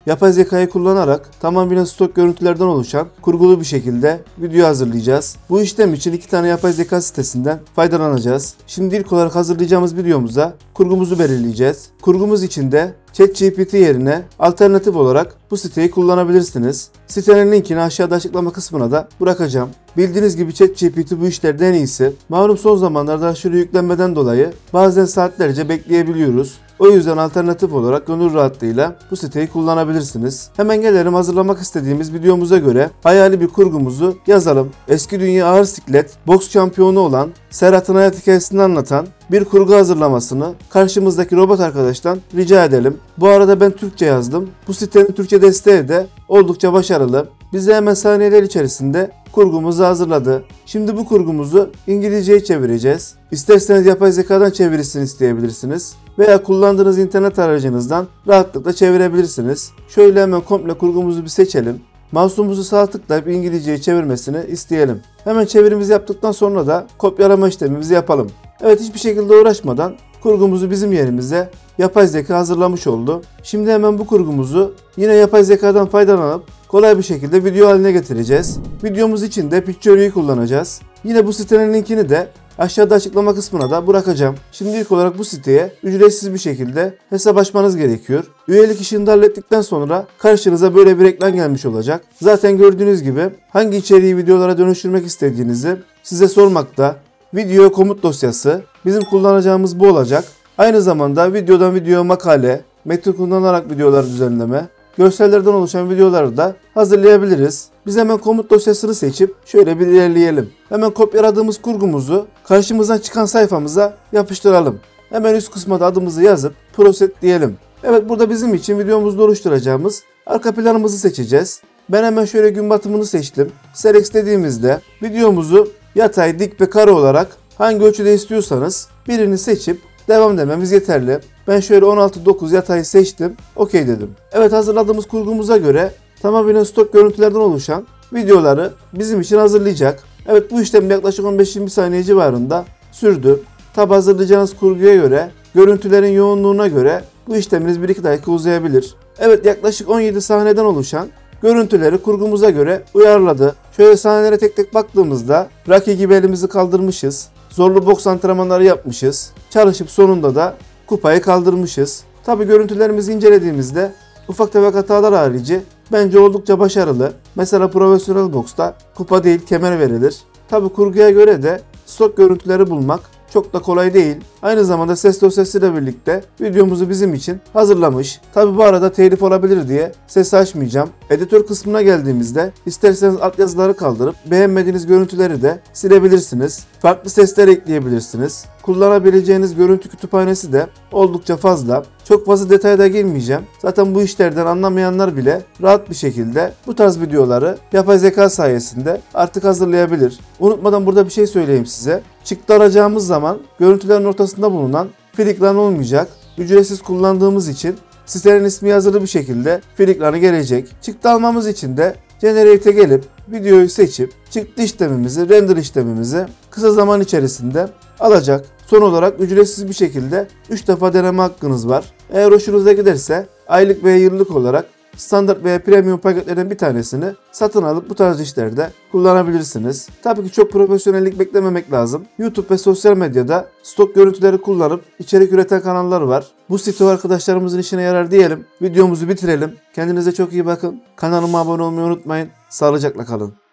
yapay zekayı kullanarak tamamen stok görüntülerden oluşan kurgulu bir şekilde video hazırlayacağız. Bu işlem için 2 tane yapay zeka sitesinden faydalanacağız. Şimdi ilk olarak hazırlayacağımız videomuza kurgumuzu belirleyeceğiz. Kurgumuz için de ChatGPT yerine alternatif olarak bu siteyi kullanabilirsiniz. Sitenin linkini aşağıda açıklama kısmına da bırakacağım. Bildiğiniz gibi ChatGPT bu işlerde en iyisi. Malum son zamanlarda aşırı yüklenmeden dolayı bazen saatlerce bekleyebiliyoruz. O yüzden alternatif olarak gönül rahatlığıyla bu siteyi kullanabilirsiniz. Hemen gelelim hazırlamak istediğimiz videomuza göre hayali bir kurgumuzu yazalım. Eski dünya ağır siklet boks şampiyonu olan Serhat'ın hayat hikayesini anlatan bir kurgu hazırlamasını karşımızdaki robot arkadaştan rica edelim. Bu arada ben Türkçe yazdım. Bu sitenin Türkçe desteği de oldukça başarılı. Bize hemen saniyeler içerisinde kurgumuzu hazırladı. Şimdi bu kurgumuzu İngilizceye çevireceğiz. İsterseniz yapay zekadan çevirisini isteyebilirsiniz. Veya kullandığınız internet aracınızdan rahatlıkla çevirebilirsiniz. Şöyle hemen komple kurgumuzu bir seçelim. Mouse'umuzu sağ tıklayıp İngilizceye çevirmesini isteyelim. Hemen çevirimizi yaptıktan sonra da kopyalama işlemimizi yapalım. Evet, hiçbir şekilde uğraşmadan kurgumuzu bizim yerimize yapay zeka hazırlamış oldu. Şimdi hemen bu kurgumuzu yine yapay zekadan faydalanıp kolay bir şekilde video haline getireceğiz. Videomuz için de Pictory'yi kullanacağız. Yine bu sitenin linkini de aşağıda açıklama kısmına da bırakacağım. Şimdi ilk olarak bu siteye ücretsiz bir şekilde hesap açmanız gerekiyor. Üyelik işini de hallettikten sonra karşınıza böyle bir ekran gelmiş olacak. Zaten gördüğünüz gibi hangi içeriği videolara dönüştürmek istediğinizi size sormakta. Video komut dosyası bizim kullanacağımız bu olacak. Aynı zamanda videodan videoya makale, metin kullanarak videolar düzenleme, görsellerden oluşan videoları da hazırlayabiliriz. Biz hemen komut dosyasını seçip şöyle bir ilerleyelim. Hemen kopyaladığımız kurgumuzu karşımızdan çıkan sayfamıza yapıştıralım. Hemen üst kısma da adımızı yazıp proset diyelim. Evet, burada bizim için videomuzda oluşturacağımız arka planımızı seçeceğiz. Ben hemen şöyle gün batımını seçtim. Select dediğimizde videomuzu yatay, dik ve kare olarak hangi ölçüde istiyorsanız birini seçip devam dememiz yeterli. Ben şöyle 16:9 yatayı seçtim. OK dedim. Evet, hazırladığımız kurgumuza göre tamamen stok görüntülerden oluşan videoları bizim için hazırlayacak. Evet, bu işlem yaklaşık 15-20 saniye civarında sürdü. Tabi hazırlayacağınız kurguya göre, görüntülerin yoğunluğuna göre bu işleminiz 1-2 dakika uzayabilir. Evet, yaklaşık 17 sahneden oluşan görüntüleri kurgumuza göre uyarladı. Şöyle sahnelere tek tek baktığımızda Rocky gibi elimizi kaldırmışız. Zorlu boks antrenmanları yapmışız. Çalışıp sonunda da kupayı kaldırmışız. Tabi görüntülerimizi incelediğimizde ufak tefek hatalar harici bence oldukça başarılı. Mesela profesyonel boksta kupa değil kemer verilir. Tabi kurguya göre de stok görüntüleri bulmak çok da kolay değil. Aynı zamanda ses dosyasıyla birlikte videomuzu bizim için hazırlamış. Tabi bu arada telif olabilir diye sesi açmayacağım. Editör kısmına geldiğimizde isterseniz altyazıları kaldırıp beğenmediğiniz görüntüleri de silebilirsiniz. Farklı sesler ekleyebilirsiniz. Kullanabileceğiniz görüntü kütüphanesi de oldukça fazla. Çok fazla detaya girmeyeceğim. Zaten bu işlerden anlamayanlar bile rahat bir şekilde bu tarz videoları yapay zeka sayesinde artık hazırlayabilir. Unutmadan burada bir şey söyleyeyim size. Çıktı alacağımız zaman görüntülerin ortasında bulunan filigran olmayacak. Ücretsiz kullandığımız için sitenin ismi yazılı bir şekilde filigranı gelecek. Çıktı almamız için de Generate'e gelip videoyu seçip çıktı işlemimizi, render işlemimizi kısa zaman içerisinde alacak. Son olarak ücretsiz bir şekilde 3 defa deneme hakkınız var. Eğer hoşunuza giderse aylık veya yıllık olarak standart veya premium paketlerden bir tanesini satın alıp bu tarz işlerde kullanabilirsiniz. Tabii ki çok profesyonellik beklememek lazım. YouTube ve sosyal medyada stok görüntüleri kullanıp içerik üreten kanallar var. Bu site arkadaşlarımızın işine yarar diyelim. Videomuzu bitirelim. Kendinize çok iyi bakın. Kanalıma abone olmayı unutmayın. Sağlıcakla kalın.